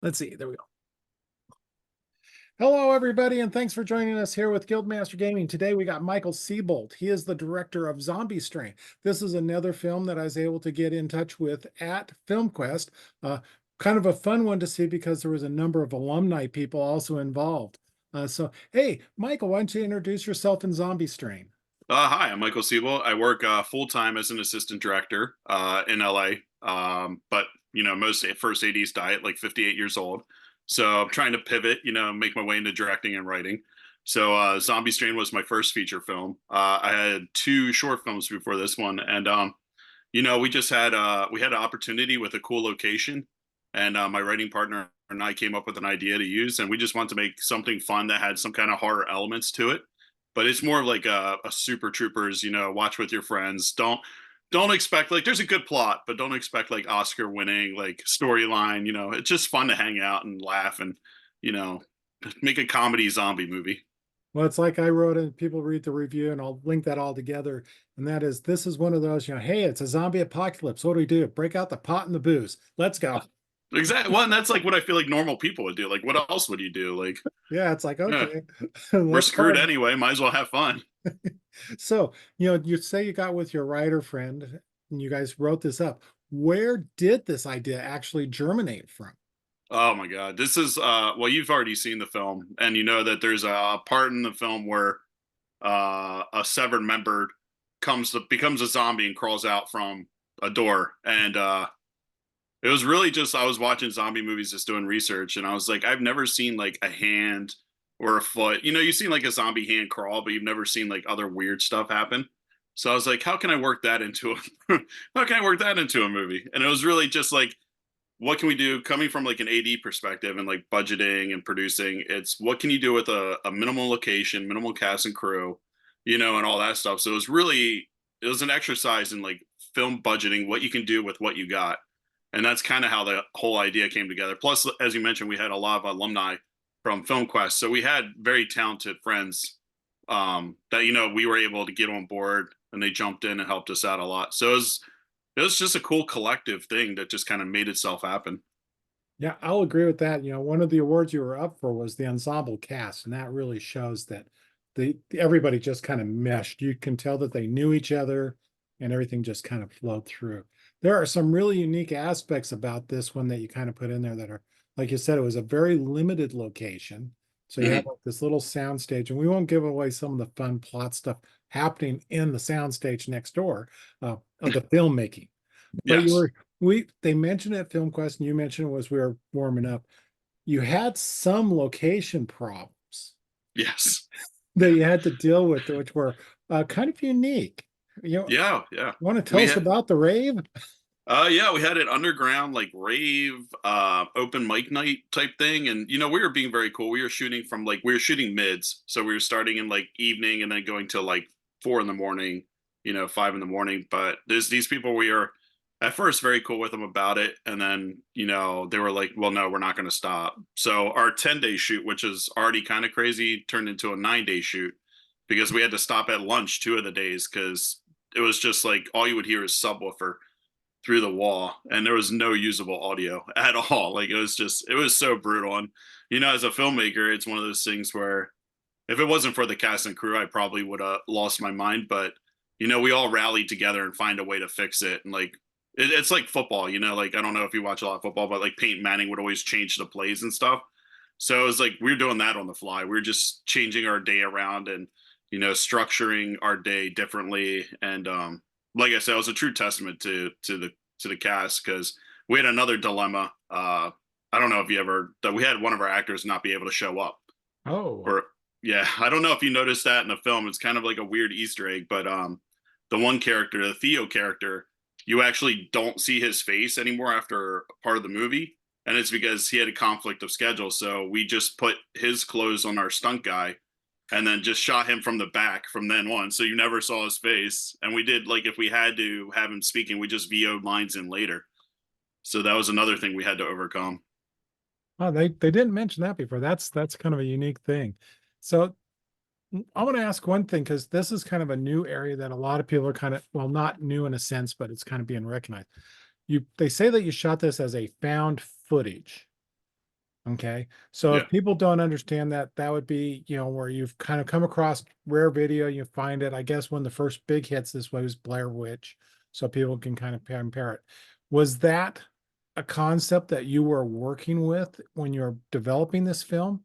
Let's see. There we go. Hello, everybody, and thanks for joining us here with Guildmaster Gaming. Today, we got Michael Seabolt. He is the director of Zombie Strain. This is another film that I was able to get in touch with at FilmQuest. Kind of a fun one to see because there was a number of alumni people also involved. Hey, Michael, why don't you introduce yourself in Zombie Strain? Hi, I'm Michael Seabolt. I work full time as an assistant director in LA. But most first ADs die at like 58 years old. So I'm trying to pivot, make my way into directing and writing. So Zombie Strain was my first feature film. I had two short films before this one, and we just had we had an opportunity with a cool location, and my writing partner and I came up with an idea to use, and we just wanted to make something fun that had some kind of horror elements to it, but it's more of like a Super Troopers, watch with your friends. Don't expect like there's a good plot, but don't expect like Oscar winning like storyline. It's just fun to hang out and laugh and you know make a comedy zombie movie. Well, it's like I wrote and people read the review, and I'll link that all together. And that is, this is one of those, hey, it's a zombie apocalypse. What do we do? Break out the pot and the booze. Let's go. Exactly. Well, and that's like what I feel like normal people would do. Like, what else would you do? Like, Yeah, it's like, yeah, okay, we're let's screwed party. anyway. Might as well have fun. So, you say you got with your writer friend and you guys wrote this up. Where did this idea actually germinate from? Oh my God. This is well, you've already seen the film and you know that there's a part in the film where a severed member becomes a zombie and crawls out from a door. And it was really just I was watching zombie movies just doing research and I was like, I've never seen like a hand or a foot. You've seen like a zombie hand crawl, but you've never seen like other weird stuff happen. So I was like, how can I work that into a how can I work that into a movie? And it was really just like what can we do coming from like an AD perspective and like budgeting and producing? It's what can you do with a minimal location, minimal cast and crew, and all that stuff. So it was an exercise in like film budgeting, what you can do with what you got. And that's kind of how the whole idea came together. Plus, as you mentioned, we had a lot of alumni from FilmQuest. So we had very talented friends that, we were able to get on board and they jumped in and helped us out a lot. So it was just a cool collective thing that just kind of made itself happen. Yeah, I'll agree with that. One of the awards you were up for was the ensemble cast, and that really shows that everybody just kind of meshed. You can tell that they knew each other and everything just kind of flowed through. There are some really unique aspects about this one that you kind of put in there that are, like you said, it was a very limited location. So you have Mm-hmm. like this little sound stage, and we won't give away some of the fun plot stuff happening in the sound stage next door of the filmmaking. But you Yes. were they mentioned at FilmQuest, and you mentioned it as we were warming up, you had some location problems Yes. that you had to deal with, which were kind of unique. Yeah. Yeah. Want to tell We us had about the rave? yeah, we had an underground like rave open mic night type thing. And we were being very cool. We were shooting mids. So we were starting in like evening and then going till like 4 in the morning, 5 in the morning. But there's these people we are at first very cool with them about it. And then, they were like, well, no, we're not gonna stop. So our 10-day shoot, which is already kind of crazy, turned into a 9-day shoot because we had to stop at lunch 2 of the days because it was just like all you would hear is subwoofer through the wall and there was no usable audio at all. Like it was so brutal. And as a filmmaker, it's one of those things where if it wasn't for the cast and crew, I probably would have lost my mind. But we all rallied together and find a way to fix it. And like it's like football, like I don't know if you watch a lot of football, but like Peyton Manning would always change the plays and stuff. So it was like we were doing that on the fly. We were just changing our day around and structuring our day differently. And like I said, it was a true testament to the cast because we had another dilemma. I don't know if you ever that we had one of our actors not be able to show up. Oh, Or yeah, I don't know if you noticed that in the film. It's kind of like a weird Easter egg, but the one character, the Theo character, you actually don't see his face anymore after part of the movie, and it's because he had a conflict of schedule. So we just put his clothes on our stunt guy and then just shot him from the back from then on. So you never saw his face. And we did like if we had to have him speaking, we just VO'd lines in later. So that was another thing we had to overcome. oh, they didn't mention that before. That's kind of a unique thing. So I want to ask one thing because this is kind of a new area that a lot of people are kind of, well, not new in a sense, but it's kind of being recognized. They say that you shot this as a found footage. Okay. So Yeah. if people don't understand that, that would be, where you've kind of come across rare video, you find it. I guess when the first big hits this way was Blair Witch. So people can kind of compare it. Was that a concept that you were working with when you're developing this film?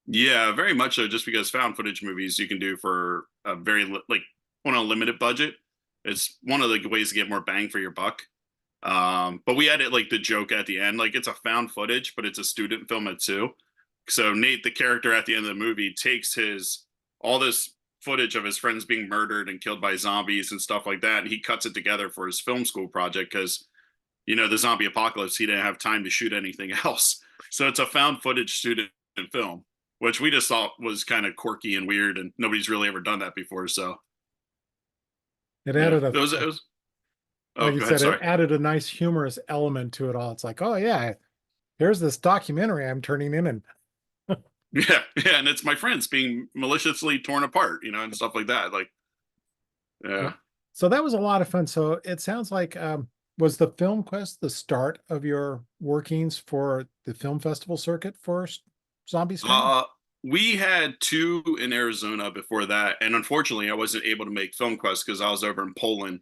Yeah, very much so. Just because found footage movies you can do for a like on a limited budget, it's one of the ways to get more bang for your buck. But we added like the joke at the end, like it's a found footage, but it's a student film at two. So Nate, the character at the end of the movie, takes his all this footage of his friends being murdered and killed by zombies and stuff like that, and he cuts it together for his film school project because the zombie apocalypse, he didn't have time to shoot anything else. So it's a found footage student film, which we just thought was kind of quirky and weird, and nobody's really ever done that before. So It yeah, added it was. Oh, like you go ahead. said, it Sorry. added a nice humorous element to it all. It's like, oh yeah, here's this documentary I'm turning in, and Yeah, yeah, and it's my friends being maliciously torn apart, and stuff like that. Like, yeah. yeah. So that was a lot of fun. So it sounds like, was the Film Quest the start of your workings for the film festival circuit for Zombie Strand? Uh, we had two in Arizona before that, and unfortunately, I wasn't able to make Film Quest because I was over in Poland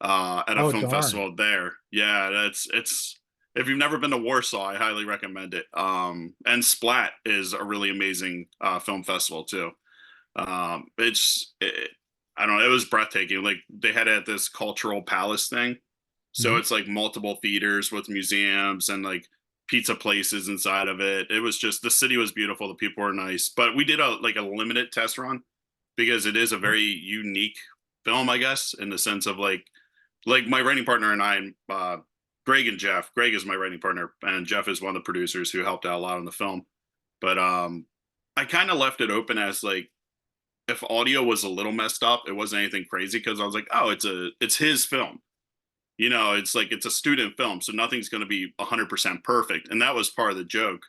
at a Oh film darn. festival there. Yeah, that's it's. If you've never been to Warsaw, I highly recommend it. And Splat is a really amazing film festival too. I don't know, it was breathtaking. Like they had it at this cultural palace thing, so Mhm. it's like multiple theaters with museums and like pizza places inside of it. It was just the city was beautiful, the people were nice, but we did a limited test run because it is a very unique film, I guess, in the sense of like my writing partner and I, Greg and Jeff. Greg is my writing partner, and Jeff is one of the producers who helped out a lot on the film. But I kind of left it open as like if audio was a little messed up, it wasn't anything crazy because I was like, oh, it's his film. It's like it's a student film, so nothing's going to be 100% perfect, and that was part of the joke.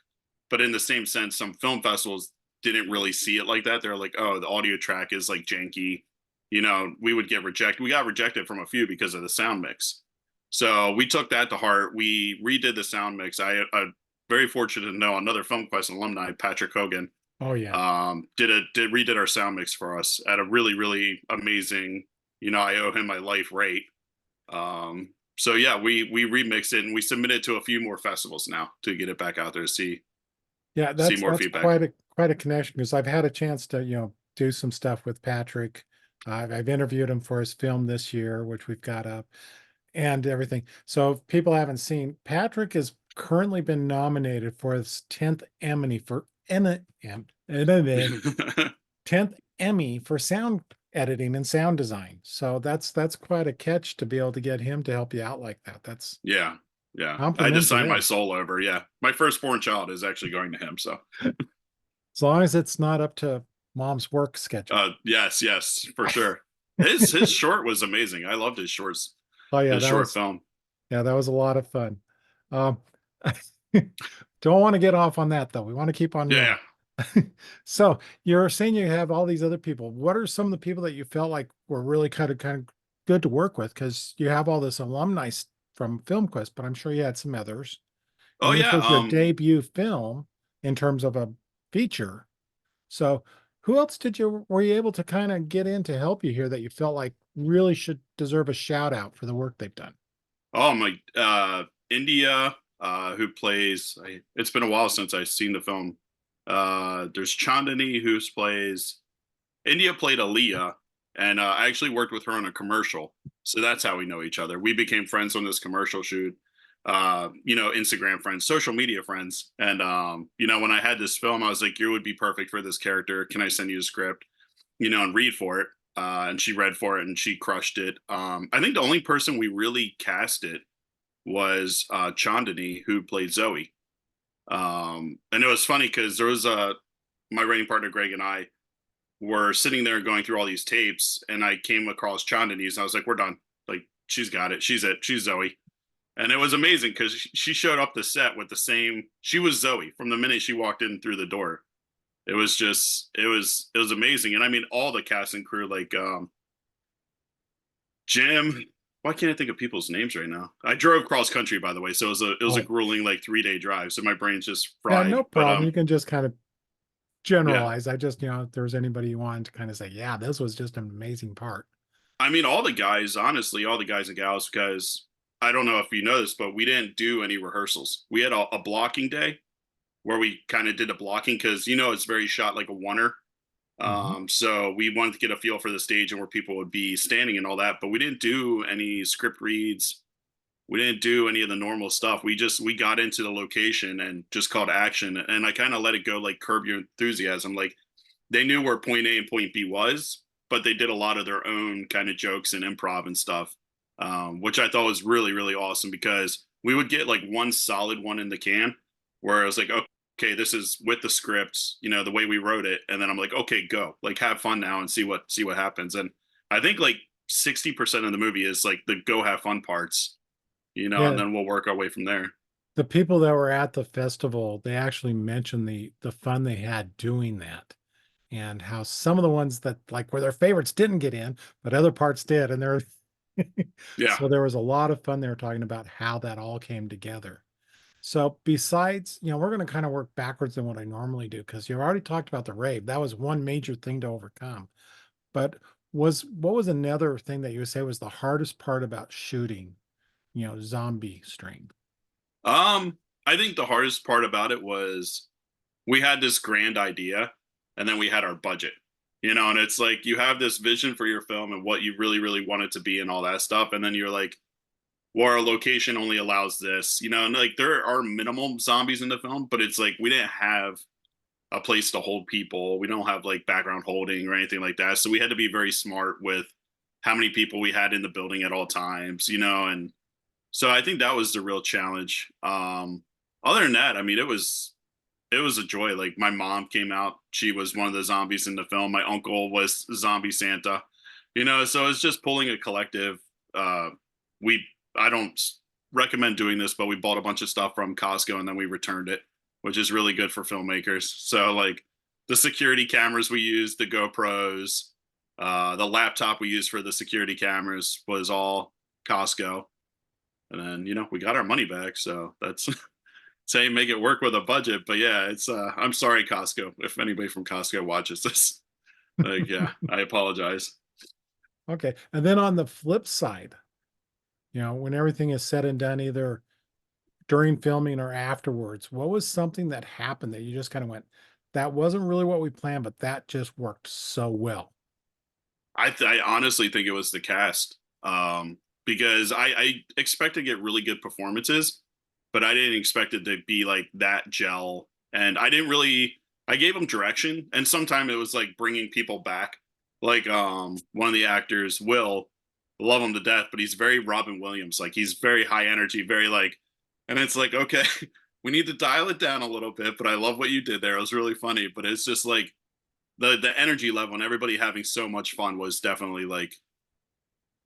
But in the same sense, some film festivals didn't really see it like that. They're like, oh, the audio track is like janky. We would get rejected. We got rejected from a few because of the sound mix. So we took that to heart. We redid the sound mix. I'm very fortunate to know another Film Quest alumni, Patrick Hogan, Oh yeah. redid our sound mix for us at a really really amazing. I owe him my life rate. So yeah, we remixed it and we submitted to a few more festivals now to get it back out there to Yeah, see that's more that's feedback. quite a connection because I've had a chance to, do some stuff with Patrick. I've interviewed him for his film this year, which we've got up and everything. So if people haven't seen, Patrick has currently been nominated for his 10th Emmy for Emmy, 10th Emmy for sound editing and sound design. So that's quite a catch to be able to get him to help you out like that. That's Yeah, yeah. I just complimentary signed my there. soul over. Yeah, my firstborn child is actually going to him. So, As long as it's not up to mom's work schedule. yes, yes, for sure. His short was amazing. I loved his shorts, Oh yeah, his short film. that was a lot of fun. Um, don't want to get off on that though. We want to keep on Yeah, rolling. So you're saying you have all these other people. What are some of the people that you felt like were really kind of good to work with? Because you have all this alumni from FilmQuest, but I'm sure you had some others. oh And this yeah. was your debut film in terms of a feature. So who else were you able to kind of get in to help you here that you felt like really should deserve a shout out for the work they've done? Oh my, India, who plays. It's been a while since I've seen the film. There's Chandani who plays. India played Aaliyah, and I actually worked with her on a commercial, so that's how we know each other. We became friends on this commercial shoot. Instagram friends, social media friends, and when I had this film, I was like, "You would be perfect for this character. Can I send you a script?" And read for it. And she read for it and she crushed it. I think the only person we really cast it was Chandani, who played Zoe. And it was funny because there was my writing partner Greg and I were sitting there going through all these tapes, and I came across Chandani's, and I was like, "We're done. Like, she's got it. She's it. She's Zoe." And it was amazing because she showed up the set with the same. She was Zoe from the minute she walked in through the door. It was just it was amazing, and I mean all the cast and crew like Jim. why can't I think of people's names right now? I drove cross country, by the way, so it was a Oh, grueling like 3 day drive. So my brain's just yeah, fried. no But problem. You can just kind of yeah, generalize. I just, if there's anybody you want to kind of say, yeah, this was just an amazing part. I mean, all the guys, honestly, all the guys and gals, because I don't know if you know this, but we didn't do any rehearsals. We had a blocking day where we kind of did a blocking because it's very shot like a oneer. Mhm. So we wanted to get a feel for the stage and where people would be standing and all that, but we didn't do any script reads. We didn't do any of the normal stuff. We got into the location and just called action. And I kind of let it go like Curb Your Enthusiasm. Like they knew where point A and point B was, but they did a lot of their own kind of jokes and improv and stuff, which I thought was really, really awesome because we would get like one solid one in the can where I was like, okay, this is with the scripts, the way we wrote it. And then I'm like, okay, go, like have fun now and see what happens. And I think like 60% of the movie is like the go have fun parts, and Yeah, then we'll work our way from there. the people that were at the festival, they actually mentioned the fun they had doing that, and how some of the ones that like were their favorites didn't get in, but other parts did, and there Yeah. so there was a lot of fun. They were talking about how that all came together. So besides, we're going to kind of work backwards than what I normally do because you've already talked about the rave. That was one major thing to overcome. But what was another thing that you would say was the hardest part about shooting, zombie strain? Um, I think the hardest part about it was we had this grand idea and then we had our budget. And it's like you have this vision for your film and what you really, really want it to be and all that stuff. And then you're like, well, our location only allows this, and like there are minimal zombies in the film, but it's like we didn't have a place to hold people. We don't have like background holding or anything like that. So we had to be very smart with how many people we had in the building at all times, and so I think that was the real challenge. Other than that, I mean, it was a joy. Like my mom came out; she was one of the zombies in the film. My uncle was Zombie Santa, So it's just pulling a collective. We I don't recommend doing this, but we bought a bunch of stuff from Costco and then we returned it, which is really good for filmmakers. So like the security cameras we used, the GoPros, the laptop we used for the security cameras was all Costco, and then we got our money back. So that's say make it work with a budget. But yeah, it's I'm sorry, Costco, if anybody from Costco watches this. Like, yeah, I apologize. Okay. And then on the flip side, when everything is said and done, either during filming or afterwards, what was something that happened that you just kind of went, that wasn't really what we planned, but that just worked so well? I honestly think it was the cast, because I expect to get really good performances, but I didn't expect it to be like that gel. And I didn't really. I gave them direction, and sometimes it was like bringing people back. Like one of the actors, Will, love him to death, but he's very Robin Williams. Like he's very high energy, very like, and it's like okay, we need to dial it down a little bit. But I love what you did there. It was really funny, but it's just like the energy level and everybody having so much fun was definitely like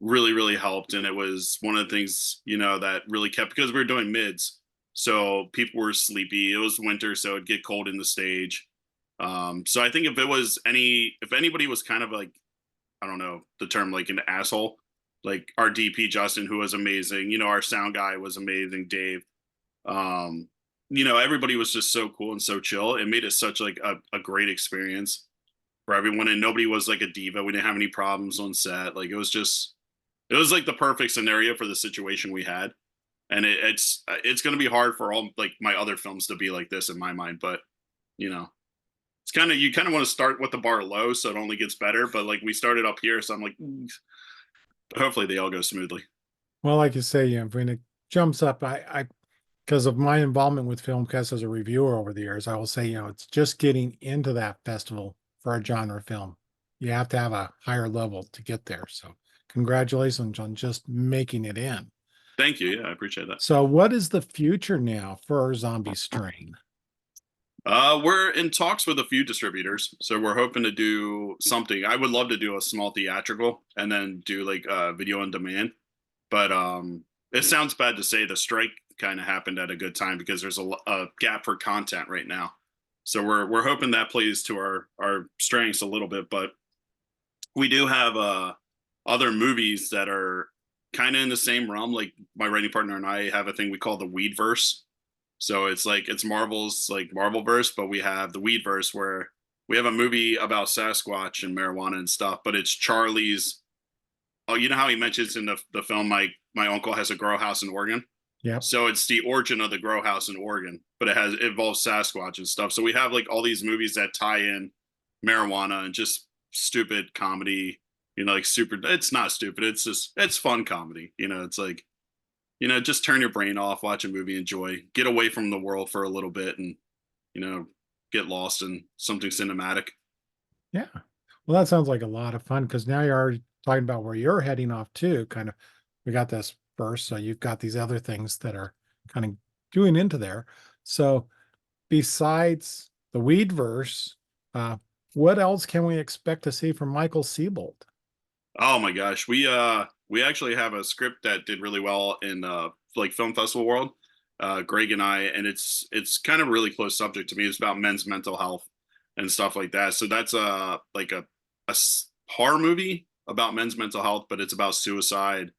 really really helped, and it was one of the things that really kept, because we were doing mids, so people were sleepy. It was winter, so it'd get cold in the stage. So I think if anybody was kind of like, I don't know the term, like an asshole, like our DP Justin, who was amazing, our sound guy was amazing, Dave. um Everybody was just so cool and so chill. It made it such like a great experience for everyone, and nobody was like a diva. We didn't have any problems on set. Like it was like the perfect scenario for the situation we had. And it's going to be hard for all like my other films to be like this in my mind, but you know it's kind of, you kind of want to start with the bar low so it only gets better, but like we started up here, so I'm like, hopefully they all go smoothly. Well, like you say, when it jumps up, because of my involvement with Filmcast as a reviewer over the years, I will say, it's just getting into that festival for a genre film. You have to have a higher level to get there. So, congratulations on just making it in. Thank you, yeah, I appreciate that. So, what is the future now for our Zombie Strain? We're in talks with a few distributors, so we're hoping to do something. I would love to do a small theatrical and then do like video on demand. But it sounds bad to say the strike kind of happened at a good time because there's a gap for content right now. So we're hoping that plays to our strengths a little bit. But we do have other movies that are kind of in the same realm. Like my writing partner and I have a thing we call the Weedverse. So it's like it's Marvel's like Marvelverse, but we have the Weedverse where we have a movie about Sasquatch and marijuana and stuff, but it's Charlie's. Oh, you know how he mentions in the film, my uncle has a grow house in Oregon. Yep. So it's the origin of the grow house in Oregon, but it involves Sasquatch and stuff. So we have like all these movies that tie in marijuana and just stupid comedy. Like super. It's not stupid. It's just it's fun comedy. It's like just turn your brain off, watch a movie, enjoy, get away from the world for a little bit, and you know get lost in something cinematic. Yeah. Well, that sounds like a lot of fun because now you're already talking about where you're heading off to. Kind of, we got this first, so you've got these other things that are kind of doing into there. So, besides the Weedverse, uh, what else can we expect to see from Michael Seabolt? Oh my gosh, we actually have a script that did really well in like film festival world. Greg and I, and it's kind of really close subject to me. It's about men's mental health and stuff like that. So that's like a horror movie about men's mental health, but it's about suicide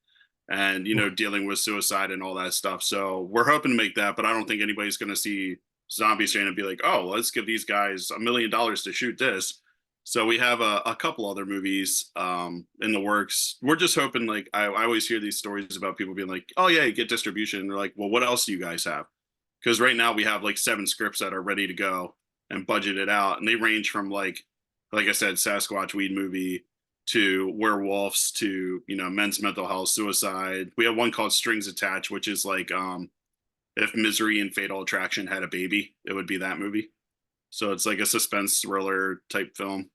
and dealing with suicide and all that stuff. So we're hoping to make that, but I don't think anybody's going to see Zombie Strain and be like, oh, let's give these guys $1 million to shoot this. So we have a couple other movies in the works. We're just hoping, like I always hear these stories about people being like, oh yeah, you get distribution. And they're like, well, what else do you guys have? Because right now we have like 7 scripts that are ready to go and budgeted out, and they range from like I said, Sasquatch weed movie to werewolves to men's mental health, suicide. We have one called Strings Attached, which is like if Misery and Fatal Attraction had a baby, it would be that movie. So it's like a suspense thriller type film.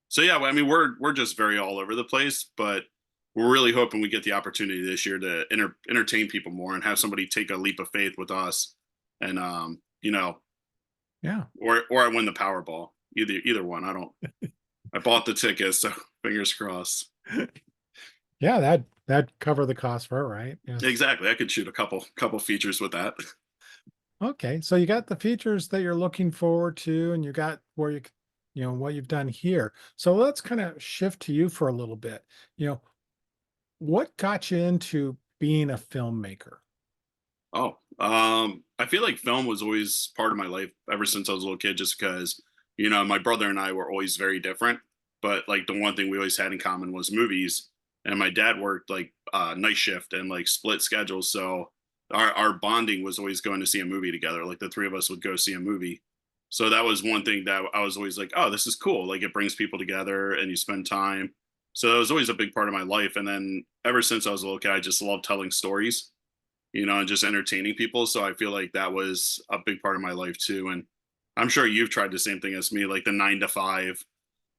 So yeah, I mean we're just very all over the place, but we're really hoping we get the opportunity this year to entertain people more and have somebody take a leap of faith with us, and Yeah. or I win the Powerball. Either one. I bought the tickets, so fingers crossed. Yeah, that cover the cost for it, right? Yes. Exactly. I could shoot a couple features with that. Okay, so you got the features that you're looking forward to, and you got where what you've done here. So let's kind of shift to you for a little bit. You know, what got you into being a filmmaker? Oh, I feel like film was always part of my life ever since I was a little kid, just because, my brother and I were always very different. But like the one thing we always had in common was movies. And my dad worked like night shift and like split schedules. So our bonding was always going to see a movie together. Like the three of us would go see a movie. So that was one thing that I was always like, oh, this is cool. Like it brings people together and you spend time. So that was always a big part of my life. And then ever since I was a little kid, I just loved telling stories, and just entertaining people. So I feel like that was a big part of my life too. And I'm sure you've tried the same thing as me, like the 9 to 5,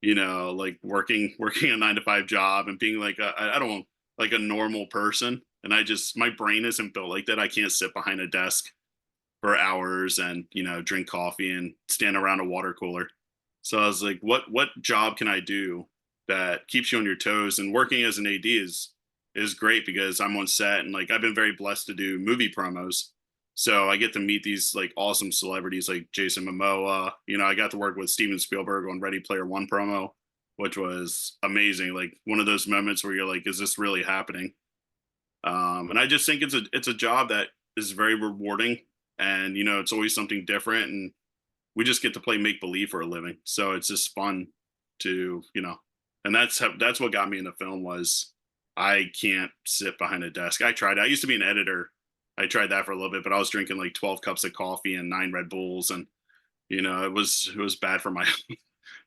like working a 9 to 5 job and being like I don't like a normal person. And my brain isn't built like that. I can't sit behind a desk for hours and drink coffee and stand around a water cooler. So I was like, what job can I do that keeps you on your toes? And working as an AD is great because I'm on set and like I've been very blessed to do movie promos. So I get to meet these like awesome celebrities like Jason Momoa. I got to work with Steven Spielberg on Ready Player One promo, which was amazing. Like one of those moments where you're like, is this really happening? And I just think it's a job that is very rewarding, and it's always something different, and we just get to play make believe for a living. So it's just fun to and that's what got me into film was I can't sit behind a desk. I tried. I used to be an editor. I tried that for a little bit, but I was drinking like 12 cups of coffee and 9 Red Bulls, and it was bad for my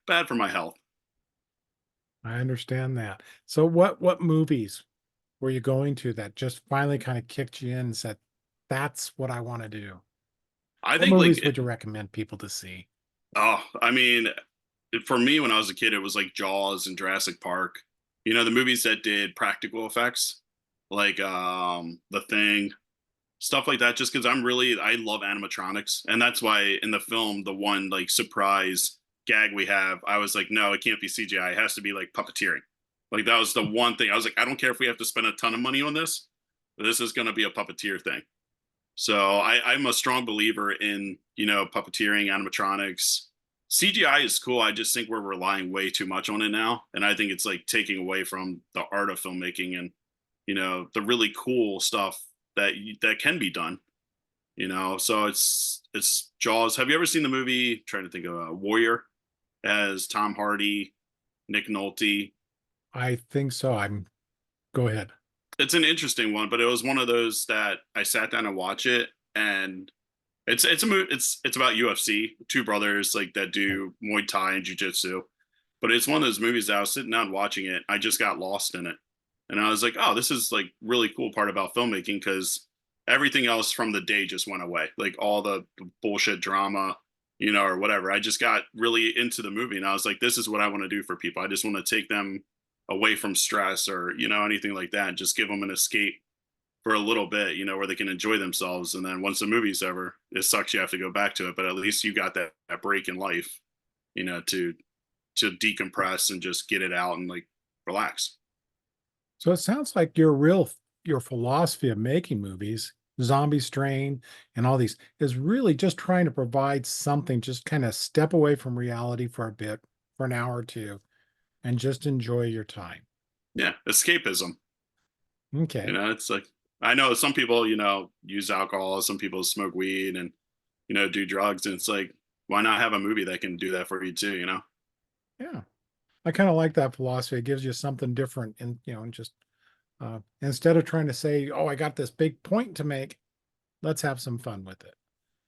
bad for my health. I understand that. So what movies were you going to that just finally kind of kicked you in and said, "That's what I want to do"? I What think like movies would you recommend people to see? I mean, for me when I was a kid, it was like Jaws and Jurassic Park. The movies that did practical effects, like The Thing, stuff like that. Just because I love animatronics, and that's why in the film, the one like surprise gag we have, I was like, no, it can't be CGI. It has to be like puppeteering. Like that was the one thing I was like, I don't care if we have to spend a ton of money on this. This is going to be a puppeteer thing. So I'm a strong believer in puppeteering, animatronics. CGI is cool. I just think we're relying way too much on it now, and I think it's like taking away from the art of filmmaking. And the really cool stuff that can be done. So it's Jaws. Have you ever seen the movie? Trying to think of Warrior, as Tom Hardy, Nick Nolte. I think so. Go ahead. It's an interesting one, but it was one of those that I sat down and watch it, and it's about UFC, two brothers like that Okay. do Muay Thai and Jiu-Jitsu. But it's one of those movies that I was sitting down watching it, I just got lost in it. And I was like, oh, this is like really cool part about filmmaking, because everything else from the day just went away. Like all the bullshit drama, or whatever. I just got really into the movie, and I was like, this is what I want to do for people. I just want to take them away from stress, or, anything like that. Just give them an escape for a little bit, where they can enjoy themselves. And then once the movie's over, it sucks you have to go back to it. But at least you got that break in life, to decompress and just get it out and like relax. So it sounds like your philosophy of making movies, Zombie Strain and all these, is really just trying to provide something, just kind of step away from reality for a bit, for an hour or two, and just enjoy your time. Yeah, escapism. Okay. It's like, I know some people, use alcohol, some people smoke weed and, do drugs. And it's like, why not have a movie that can do that for you too? Yeah. I kind of like that philosophy. It gives you something different and and just instead of trying to say, "Oh, I got this big point to make," let's have some fun with it.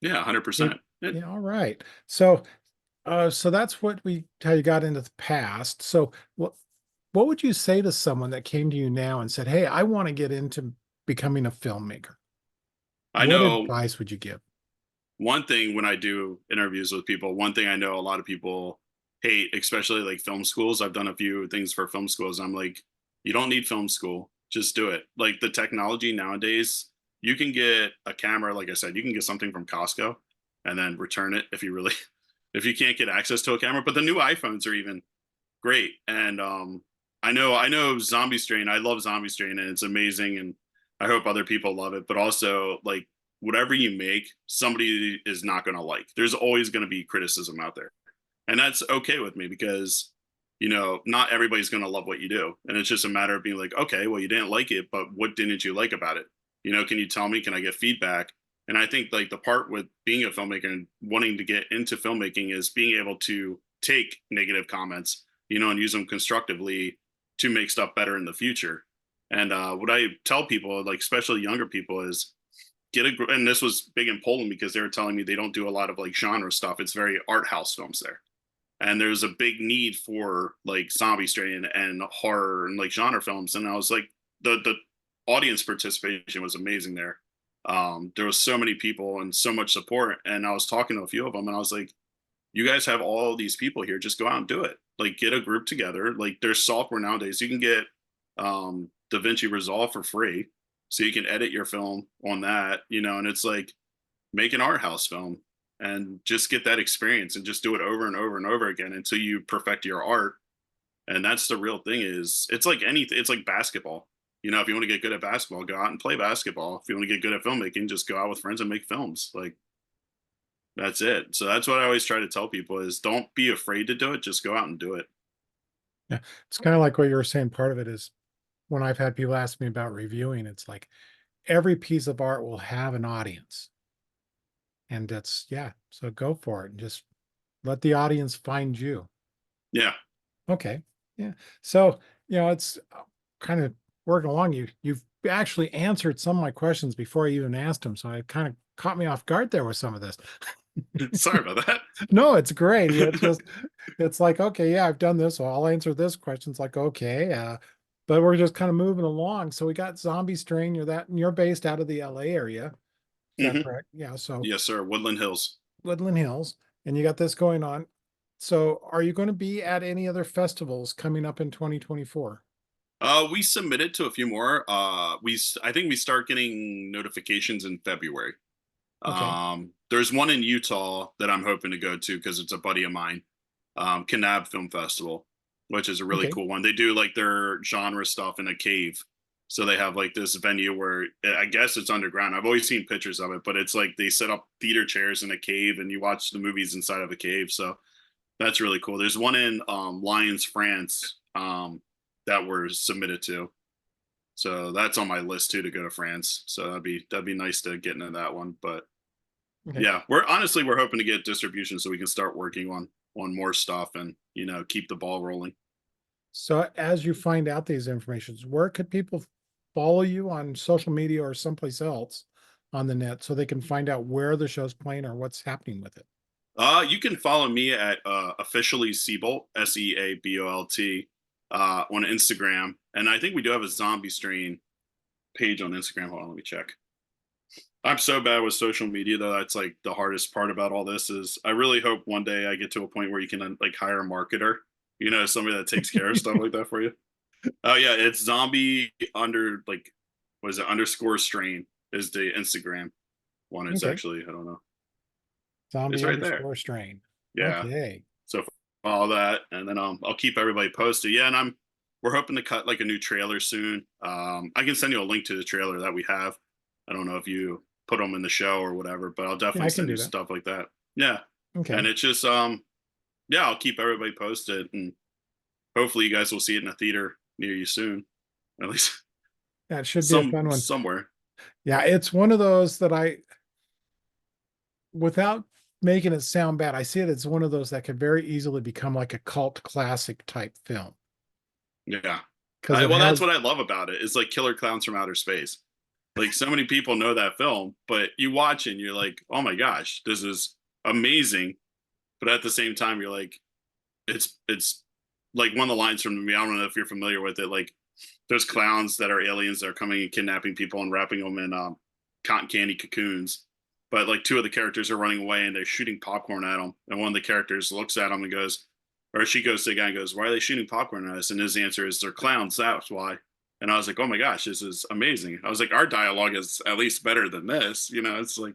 Yeah, It, 100%. yeah, all right. So that's how you got into the past. So what would you say to someone that came to you now and said, "Hey, I want to get into becoming a filmmaker." I What know advice would you give? one thing when I do interviews with people, one thing I know a lot of people hate, especially like film schools. I've done a few things for film schools. I'm like, you don't need film school. Just do it. Like the technology nowadays, you can get a camera, like I said, you can get something from Costco and then return it if you really if you can't get access to a camera. But the new iPhones are even great. And I know Zombie Strain. I love Zombie Strain, and it's amazing, and I hope other people love it. But also, like, whatever you make, somebody is not going to like. There's always going to be criticism out there, and that's okay with me, because not everybody's going to love what you do, and it's just a matter of being like, okay, well, you didn't like it, but what didn't you like about it? Can you tell me? Can I get feedback? And I think like the part with being a filmmaker and wanting to get into filmmaking is being able to take negative comments, and use them constructively to make stuff better in the future. And what I tell people, like especially younger people, is and this was big in Poland because they were telling me they don't do a lot of like genre stuff. It's very art house films there. And there's a big need for like zombie strain and horror and like genre films. And I was like, the audience participation was amazing there. There was so many people and so much support. And I was talking to a few of them, and I was like, you guys have all these people here, just go out and do it. Like get a group together. Like there's software nowadays, you can get DaVinci Resolve for free, so you can edit your film on that, and it's like, make an art house film and just get that experience and just do it over and over and over again until you perfect your art. And that's the real thing. Is it's like anything, it's like basketball. If you want to get good at basketball, go out and play basketball. If you want to get good at filmmaking, just go out with friends and make films. Like that's it. So that's what I always try to tell people: is don't be afraid to do it. Just go out and do it. Yeah. It's kind of like what you were saying. Part of it is when I've had people ask me about reviewing, it's like every piece of art will have an audience. And that's, yeah. So go for it and just let the audience find you. Yeah. Okay. Yeah. So, it's kind of working along. You've actually answered some of my questions before I even asked them. So it kind of caught me off guard there with some of this. Sorry about No, it's great. It's that. just, it's like, okay, yeah, I've done this. So I'll answer this question. It's like, okay. But we're just kind of moving along. So we got Zombie Strain. You're based out of the LA area. Is that Hmm. correct? Yeah. So Yes, sir. Woodland Hills. Woodland Hills, and you got this going on. So are you going to be at any other festivals coming up in 2024? We submitted to a few more. I think we start getting notifications in February. Okay. There's one in Utah that I'm hoping to go to because it's a buddy of mine. Kanab Film Festival, which is a really Okay. cool one. They do like their genre stuff in a cave. So they have like this venue where I guess it's underground. I've always seen pictures of it, but it's like they set up theater chairs in a cave and you watch the movies inside of a cave. So that's really cool. There's one in Lyons, France, that we're submitted to. So that's on my list too to go to France. So that'd be nice to get into that one. But Okay. yeah, we're hoping to get distribution so we can start working on more stuff and keep the ball rolling. So as you find out these informations, where could people follow you on social media or someplace else on the net so they can find out where the show's playing or what's happening with it? You can follow me at officially Seabolt, Seabolt, on Instagram, and I think we do have a zombie strain page on Instagram. Hold on, let me check. I'm so bad with social media though. That's like the hardest part about all this is I really hope one day I get to a point where you can like hire a marketer, somebody that takes care of stuff like that for you. Oh yeah, it's zombie under like what is it underscore strain is the Instagram one. It's Okay. actually I don't know. It's Zombie right there. underscore strain. Yeah. Okay. So all that, and then I'll keep everybody posted. Yeah, and we're hoping to cut like a new trailer soon. I can send you a link to the trailer that we have. I don't know if you put them in the show or whatever, but I'll Yeah, definitely I can send you do that. stuff like that. Yeah, Okay. and it's just yeah, I'll keep everybody posted, and hopefully you guys will see it in a theater near you soon, at least That should be a fun one. somewhere. Yeah, it's one of those that without making it sound bad, I see it as one of those that could very easily become like a cult classic type film Yeah, because it well, that's has, what I love about it. It's like Killer Clowns from Outer Space. Like so many people know that film, but you watch it and you're like, oh my gosh, this is amazing. But at the same time, you're like, it's like one of the lines from the movie. I don't know if you're familiar with it. Like, there's clowns that are aliens that are coming and kidnapping people and wrapping them in cotton candy cocoons. But like two of the characters are running away and they're shooting popcorn at them. And one of the characters looks at them and goes, or she goes to the guy and goes, "Why are they shooting popcorn at us?" And his answer is, "They're clowns. That's why." And I was like, "Oh my gosh, this is amazing." I was like, "Our dialogue is at least better than this." It's like,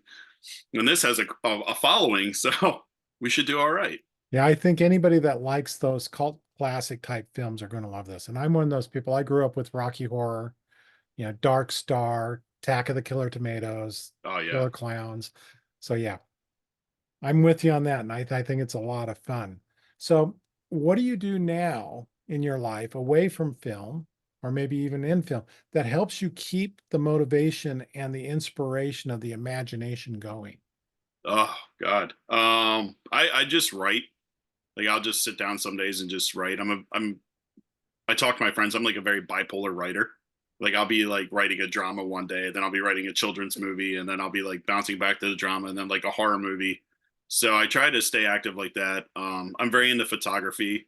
and this has a following, so we should do all right. yeah, I think anybody that likes those cult classic type films are going to love this. And I'm one of those people. I grew up with Rocky Horror, Dark Star, Attack of the Killer Tomatoes, Oh yeah. Killer Clowns. So yeah, I'm with you on that. And I think it's a lot of fun. So what do you do now in your life away from film or maybe even in film that helps you keep the motivation and the inspiration of the imagination going? Oh God. I just write. Like I'll just sit down some days and just write. I talk to my friends. I'm like a very bipolar writer. Like I'll be like writing a drama one day, then I'll be writing a children's movie, and then I'll be like bouncing back to the drama, and then like a horror movie. So I try to stay active like that. I'm very into photography.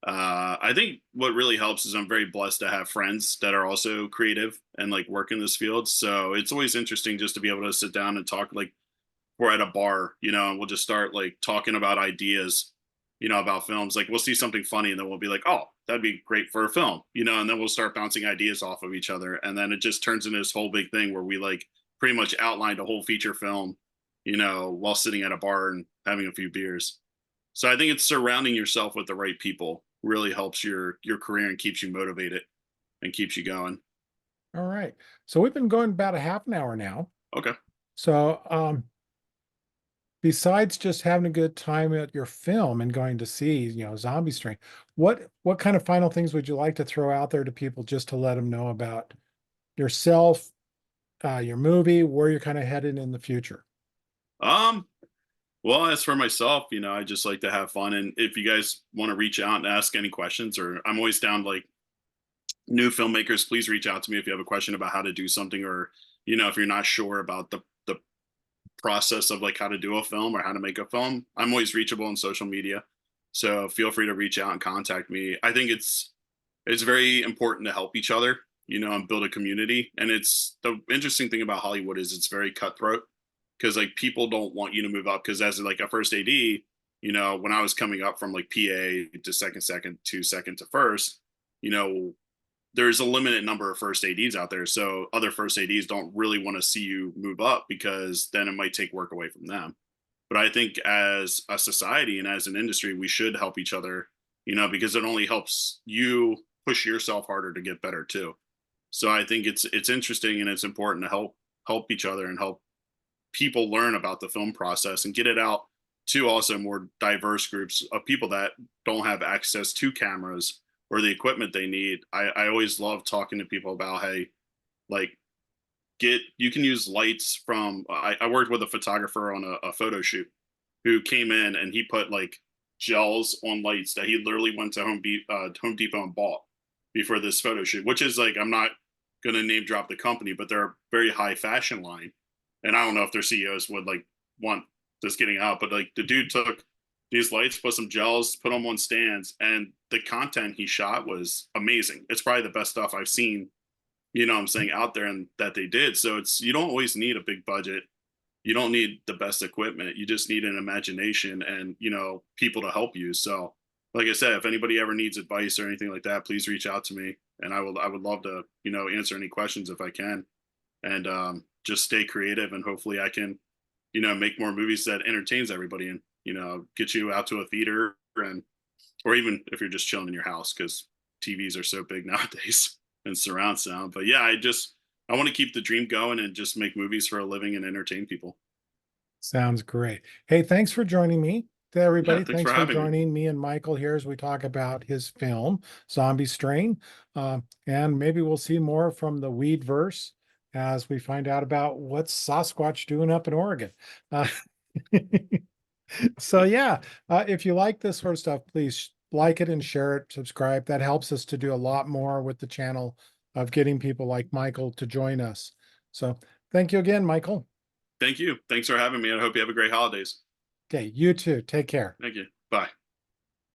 I think what really helps is I'm very blessed to have friends that are also creative and like work in this field. So it's always interesting just to be able to sit down and talk. Like we're at a bar, and we'll just start like talking about ideas, about films. Like we'll see something funny and then we'll be like, oh, that'd be great for a film, and then we'll start bouncing ideas off of each other. And then it just turns into this whole big thing where we like pretty much outlined a whole feature film, while sitting at a bar and having a few beers. So I think it's surrounding yourself with the right people really helps your career and keeps you motivated and keeps you going. All right. So we've been going about a half an hour now. Okay. So besides just having a good time at your film and going to see, Zombie Strain, what kind of final things would you like to throw out there to people just to let them know about yourself, your movie, where you're kind of headed in the future? Um, Well, as for myself, I just like to have fun. And if you guys want to reach out and ask any questions, or I'm always down like new filmmakers, please reach out to me if you have a question about how to do something, or if you're not sure about the process of like how to do a film or how to make a film. I'm always reachable on social media, so feel free to reach out and contact me. I think it's very important to help each other, and build a community. And it's the interesting thing about Hollywood is it's very cutthroat because like people don't want you to move up because as like a first AD, when I was coming up from like PA to second to second to first, you know, there's a limited number of first ADs out there. So other first ADs don't really want to see you move up because then it might take work away from them. But I think as a society and as an industry, we should help each other, because it only helps you push yourself harder to get better too. So I think it's interesting and it's important to help each other and help people learn about the film process and get it out to also more diverse groups of people that don't have access to cameras or the equipment they need, I always love talking to people about, hey, like, you can use lights from, I worked with a photographer on a photo shoot who came in and he put like gels on lights that he literally went to Home Depot and bought before this photo shoot, which is like, I'm not going to name drop the company, but they're a very high fashion line. And I don't know if their CEOs would like want this getting out, but like the dude took these lights, put some gels, put them on stands, and the content he shot was amazing. It's probably the best stuff I've seen, you know what I'm saying, out there and that they did. So it's, you don't always need a big budget. You don't need the best equipment. You just need an imagination and, you know, people to help you. So like I said, if anybody ever needs advice or anything like that, please reach out to me. And I would love to, you know, answer any questions if I can. And just stay creative, and hopefully I can, you know, make more movies that entertains everybody, and, you know, get you out to a theater, and or even if you're just chilling in your house, because TVs are so big nowadays and surround sound. But yeah, I want to keep the dream going and just make movies for a living and entertain people. Sounds great. Hey, thanks for joining me. To Yeah, everybody, thanks thanks for for having me. joining me and Michael here as we talk about his film, Zombie Strain. And maybe we'll see more from the Weed verse as we find out about what's Sasquatch doing up in Oregon. Uh, so yeah, if you like this sort of stuff, please like it and share it, subscribe. That helps us to do a lot more with the channel of getting people like Michael to join us. So thank you again, Michael. Thank you. Thanks for having me. I hope you have a great holidays. Okay, you too. Take care. Thank you. Bye.